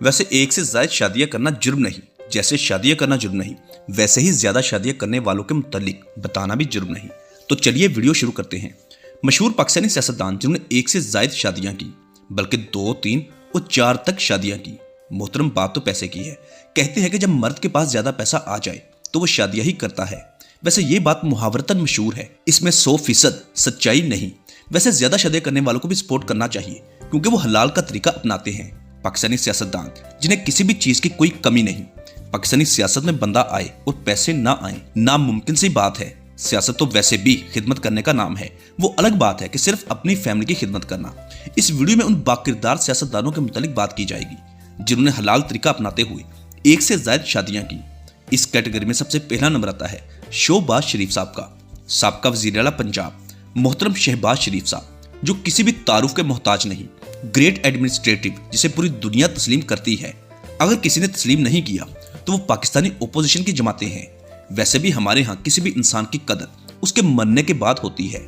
वैसे एक से ज्यादा शादियां करना जुर्म नहीं, जैसे शादियां करना जुर्म नहीं वैसे ही ज्यादा शादियां करने वालों के मुतालिक बताना भी जुर्म नहीं। तो चलिए वीडियो शुरू करते हैं। मशहूर पाकिस्तानी सियासतदान जिन्होंने एक से ज्यादा शादियां की, बल्कि 2, 3 और 4 तक शादियां की। मोहतरम बात तो पैसे की है। कहते हैं कि जब मर्द के पास ज्यादा पैसा आ जाए तो वो शादियां ही करता है। वैसे ये बात मुहावरतन मशहूर है, इसमें 100% सच्चाई नहीं। वैसे ज्यादा शादियां करने वालों को भी सपोर्ट करना चाहिए, क्योंकि वो हलाल का तरीका अपनाते हैं। पाकिस्तानी सियासतदान जिन्हें किसी भी चीज की कोई कमी नहीं। पाकिस्तानी सियासत में बंदा आए और पैसे ना आए नामुमकिन सी बात है। सियासत तो वैसे भी खिदमत करने का नाम है। वो अलग बात है कि सिर्फ अपनी फैमिली की खिदमत करना। इस वीडियो में उन बाकिरदार सियासतदानों के मुतालिक बात की जाएगी जिन्होंने हलाल तरीका अपनाते हुए एक से ज्यादा शादियां की। इस कैटेगरी में सबसे पहला नंबर आता है शहबाज शरीफ साहब का। साबका वजीर आला पंजाब मोहतरम शहबाज शरीफ साहब, जो किसी भी तारुफ के मोहताज नहीं, ग्रेट एडमिनिस्ट्रेटिव जिसे पूरी दुनिया तस्लीम करती है। अगर किसी ने तस्लीम नहीं किया तो वो पाकिस्तानी ओपोजिशन की जमातें हैं। वैसे भी हमारे यहाँ किसी भी इंसान की कदर उसके मरने के बाद होती है।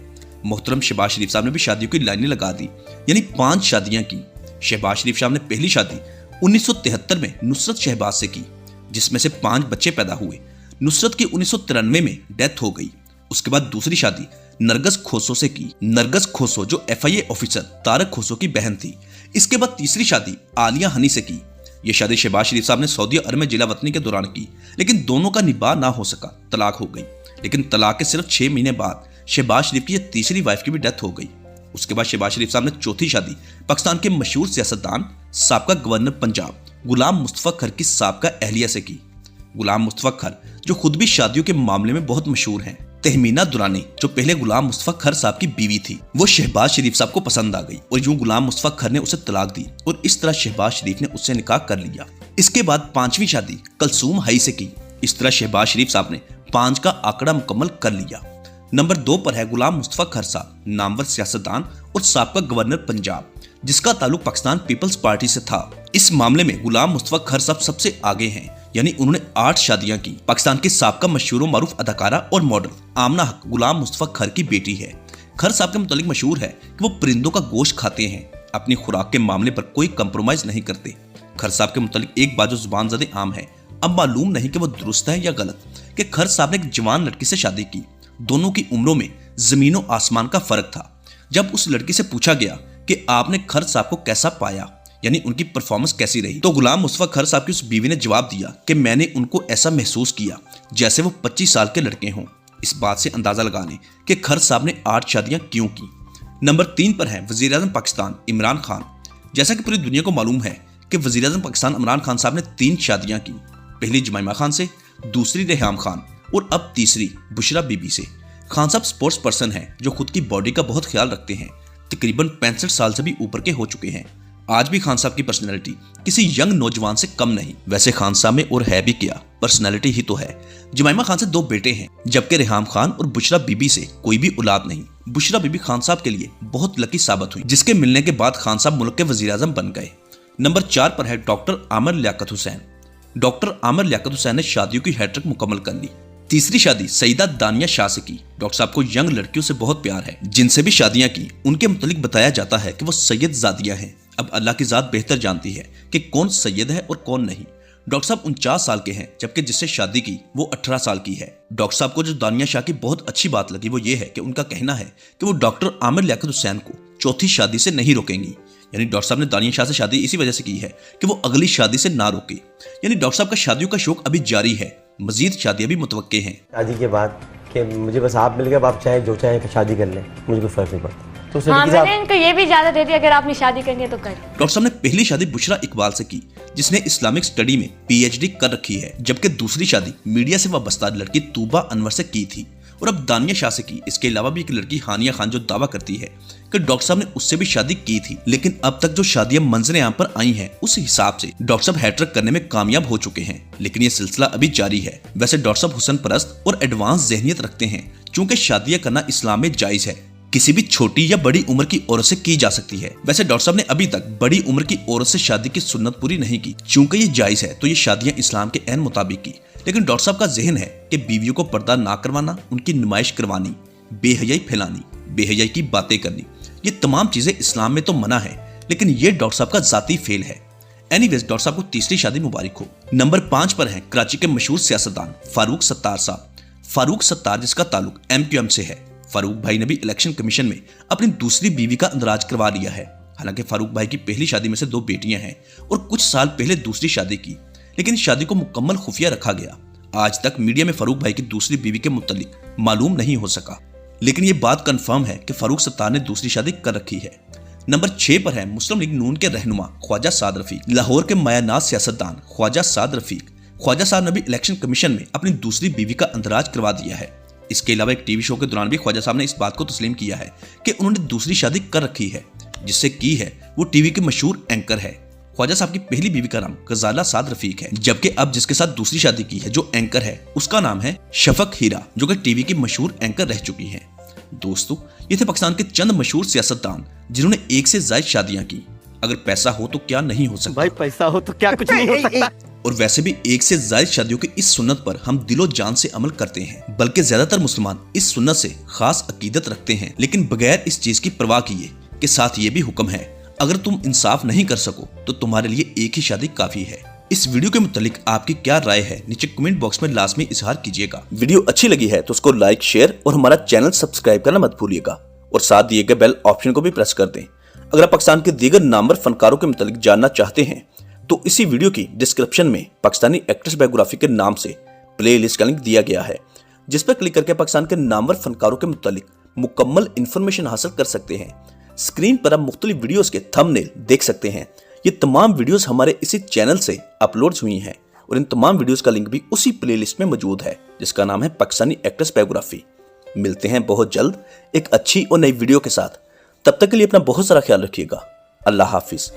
मोहतरम शहबाज शरीफ साहब ने भी शादियों की लाइनें लगा दी, यानी 5 शादियां की। शहबाज शरीफ साहब ने पहली शादी 1973 में नुसरत शहबाज से की, जिसमें से 5 बच्चे पैदा हुए। नुसरत की 1993 में डेथ हो गई। उसके बाद दूसरी शादी नरगस खोसो से की। नरगस खोसो जो FIA ऑफिसर तारक खोसो की बहन थी। इसके बाद तीसरी शादी आलिया हनी से की। यह शादी शहबाज शरीफ साहब ने सऊदी अरब में जिला वतनी के दौरान की, लेकिन दोनों का निबाह ना हो सका, तलाक हो गई। लेकिन तलाक के सिर्फ 6 महीने बाद शहबाज शरीफ की तीसरी वाइफ की भी डेथ हो गई। उसके बाद शहबाज शरीफ साहब ने चौथी शादी पाकिस्तान के मशहूर सियासतदान साबका गवर्नर पंजाब गुलाम मुस्तफा खर की साबका अहलिया से की। गुलाम मुस्तफा खर जो खुद भी शादियों के मामले में बहुत मशहूर हैं। तहमीना दुरानी जो पहले गुलाम मुस्तफा खर साहब की बीवी थी, वो शहबाज शरीफ साहब को पसंद आ गई और यूं गुलाम मुस्तफा खर ने उसे तलाक दी और इस तरह शहबाज शरीफ ने उससे निकाह कर लिया। इसके बाद 5वीं शादी कलसूम हाई से की। इस तरह शहबाज शरीफ साहब ने 5 का आंकड़ा मुकम्मल कर लिया। नंबर 2 पर है गुलाम मुस्तफा खर साहब, नामवर सियासतदान और साबका गवर्नर पंजाब, जिसका ताल्लुक पाकिस्तान पीपल्स पार्टी से था। इस मामले में गुलाम मुस्तफा खर साहब सबसे आगे हैं, यानी उन्होंने 8 शादियां की। पाकिस्तान की साबका मशहूर मारूफ अदाकारा और मॉडल आमना हक गुलाम मुस्तफा खर की बेटी है। खर साहब के मुतालिक मशहूर है कि वो परिंदों का गोश्त खाते हैं, अपनी खुराक के मामले पर कोई कंप्रोमाइज नहीं करते। खर साहब के मुतालिक एक बात जो जुबान ज़दे आम है, अब मालूम नहीं कि वो दुरुस्त है या गलत, कि खर साहब ने एक जवान लड़की से शादी की। दोनों की उम्रों में जमीनों आसमान का फर्क था। जब उस लड़की से पूछा गया कि आपने खर साहब को कैसा पाया, यानी उनकी परफॉर्मेंस कैसी रही, तो गुलाम मुस्तफा खर साहब की उस बीवी ने जवाब दिया कि मैंने उनको ऐसा महसूस किया जैसे वो 25 साल के लड़के हों। इस बात से अंदाजा लगा लें कि खर साहब ने 8 शादियां क्यों की। नंबर 3 पर है वजीर आज़म पाकिस्तान इमरान खान। जैसा कि पूरी दुनिया को मालूम है कि वजीर आज़म पाकिस्तान इमरान खान साहब ने 3 शादियां की। पहली जमाइमा खान से, दूसरी रेहाम खान और अब तीसरी बुशरा बीबी से। खान साहब स्पोर्ट्स पर्सन हैं जो खुद की बॉडी का बहुत ख्याल रखते हैं। तकरीबन 65 साल से भी ऊपर के हो चुके हैं। आज भी खान साहब की पर्सनैलिटी किसी यंग नौजवान से कम नहीं। वैसे खान साहब में और है भी क्या, पर्सनैलिटी ही तो है। जमाइमा खान से 2 बेटे हैं, जबकि रेहाम खान और बुशरा बीबी से कोई भी औलाद नहीं। बुशरा बीबी खान साहब के लिए बहुत लकी साबित हुई, जिसके मिलने के बाद खान साहब मुल्क के वजीर आज़म बन गए। नंबर 4 पर है डॉक्टर आमिर लियाकत हुसैन। डॉक्टर आमिर लियाकत हुसैन ने शादियों की हैट्रिक मुकम्मल कर ली। तीसरी शादी सईदा दानिया शाह से की। डॉक्टर साहब को यंग लड़कियों से बहुत प्यार है। जिनसे भी शादियां की उनके मुतालिक बताया जाता है कि वो सैयद जादियां हैं। अब अल्लाह की जात बेहतर जानती है कि कौन सैयद है और कौन नहीं। डॉक्टर साहब 49 साल के हैं, जबकि जिससे शादी की वो 18 साल की है। डॉक्टर साहब को जो दानिया शाह की बहुत अच्छी बात लगी वो ये है कि उनका कहना है कि वो डॉक्टर आमिर लियाकत हुसैन को चौथी शादी से नहीं रोकेंगी। यानी डॉक्टर साहब ने दानिया शाह से शादी इसी वजह से की है कि वो अगली शादी से ना रोके। यानी डॉक्टर साहब का शादियों का शौक अभी जारी है, मजीद शादियां भी मुतवक्के हैं। शादी के बाद कि मुझे बस आप मिल गए, आप चाहे जो चाहे शादी कर लें, मुझे कोई फर्क नहीं पड़ता। तो मैंने इनको ये भी इजाजत दे दी, अगर आपने शादी करनी है तो कर। डॉक्टर साहब ने पहली शादी बुशरा इकबाल से की, जिसने इस्लामिक स्टडी में PhD कर रखी है, जबकि दूसरी शादी मीडिया से वाबस्ता लड़की तूबा अनवर से की थी और अब दानिया शाह से की। इसके अलावा भी एक लड़की हानिया खान जो दावा करती है कि डॉक्टर साहब ने उससे भी शादी की थी। लेकिन अब तक जो शादियां मंजरे आम पर आई हैं, उस हिसाब से डॉक्टर साहब हैट्रिक करने में कामयाब हो चुके हैं। लेकिन ये सिलसिला अभी जारी है। वैसे डॉक्टर साहब हुसन परस्त और एडवांस ज़हनियत रखते हैं, चूंकि शादियां करना इस्लाम में जायज है। किसी भी छोटी या बड़ी उम्र की औरत से की जा सकती है। वैसे डॉक्टर साहब ने अभी तक बड़ी उम्र की औरत से शादी की सुन्नत पूरी नहीं की। चूंकि ये जायज है तो ये शादियां इस्लाम के ऐन मुताबिक की। लेकिन डॉक्टर साहब का जहन है कि बीवियों को पर्दा ना करवाना, उनकी नुमाइश करवानी, बेहयाई फैलानी, बेहयाई की बातें करनी, ये तमाम चीजें इस्लाम में तो मना है। लेकिन ये डॉक्टर साहब का जाती फेल है। एनीवेज डॉक्टर साहब को तीसरी शादी मुबारक हो। नंबर 5 पर हैं कराची के मशहूर सियासतदान फारूक सत्तार साहब। फारूक सत्तार जिसका ताल्लुक MQM से है। फारूक भाई ने भी इलेक्शन कमीशन में अपनी दूसरी बीवी का अंदराज करवा लिया है। हालांकि फारूक भाई की पहली शादी में से 2 बेटियां हैं और कुछ साल पहले दूसरी शादी की, लेकिन शादी को मुकम्मल खुफिया रखा गया। आज तक मीडिया में फारूक भाई की दूसरी बीवी के मुतालिक मालूम नहीं हो सका, लेकिन ये बात कंफर्म है कि फारूक सत्तार ने दूसरी शादी कर रखी है। नंबर 6 पर है मुस्लिम लीग नून के रहनुमा ख्वाजा साद रफीक। लाहौर के मायानाज सियासतदान ख्वाजा साद रफीक। ख्वाजा साहब ने भी इलेक्शन कमीशन में अपनी दूसरी बीवी का अंदराज करवा दिया है। इसके अलावा एक टीवी शो के दौरान भी ख्वाजा साहब ने इस बात को तस्लीम किया है कि उन्होंने दूसरी शादी कर रखी है। जिससे की है वो टीवी के मशहूर एंकर है। ख्वाजा साहब की पहली बीवी का नाम गजाला साद रफीक है, जबकि अब जिसके साथ दूसरी शादी की है जो एंकर है उसका नाम है शफक हीरा, जो कि टीवी की मशहूर एंकर रह चुकी हैं। दोस्तों, ये थे पाकिस्तान के चंद मशहूर सियासतदान जिन्होंने 1 से ज्यादा शादियां की। अगर पैसा हो तो क्या नहीं हो सकता भाई, पैसा हो तो क्या कुछ नहीं हो सकता। और वैसे भी 1 से ज्यादा शादियों की इस सुन्नत पर हम दिलो जान से अमल करते हैं, बल्कि ज्यादातर मुसलमान इस सुन्नत से खास अकीदत रखते हैं, लेकिन बगैर इस चीज की परवाह किए कि साथ ये भी हुक्म है अगर तुम इंसाफ नहीं कर सको तो तुम्हारे लिए एक ही शादी काफी है। इस वीडियो के मुतालिक आपकी क्या राय है नीचे कमेंट बॉक्स में लाजमी इजहार कीजिएगा। वीडियो अच्छी लगी है तो उसको लाइक, शेयर और हमारा चैनल सब्सक्राइब करना मत भूलिएगा और साथ दिए गए बेल ऑप्शन को भी प्रेस कर दें। अगर आप पाकिस्तान के दीगर नामवर फनकारों के मुतालिक जानना चाहते हैं तो इसी वीडियो की डिस्क्रिप्शन में पाकिस्तानी एक्ट्रेस बायोग्राफी के नाम से प्ले लिस्ट का लिंक दिया गया है, जिस पर क्लिक करके पाकिस्तान के नामवर फनकारों के मुतालिक मुकम्मल इन्फॉर्मेशन हासिल कर सकते हैं। स्क्रीन पर आप मुख्तलिफ वीडियोस के थंबनेल देख सकते हैं। ये तमाम वीडियोस हमारे इसी चैनल से अपलोड हुई हैं और इन तमाम वीडियोस का लिंक भी उसी प्लेलिस्ट में मौजूद है जिसका नाम है पाकिस्तानी एक्ट्रेस बायोग्राफी। मिलते हैं बहुत जल्द एक अच्छी और नई वीडियो के साथ। तब तक के लिए अपना बहुत सारा ख्याल रखिएगा। अल्लाह हाफिज।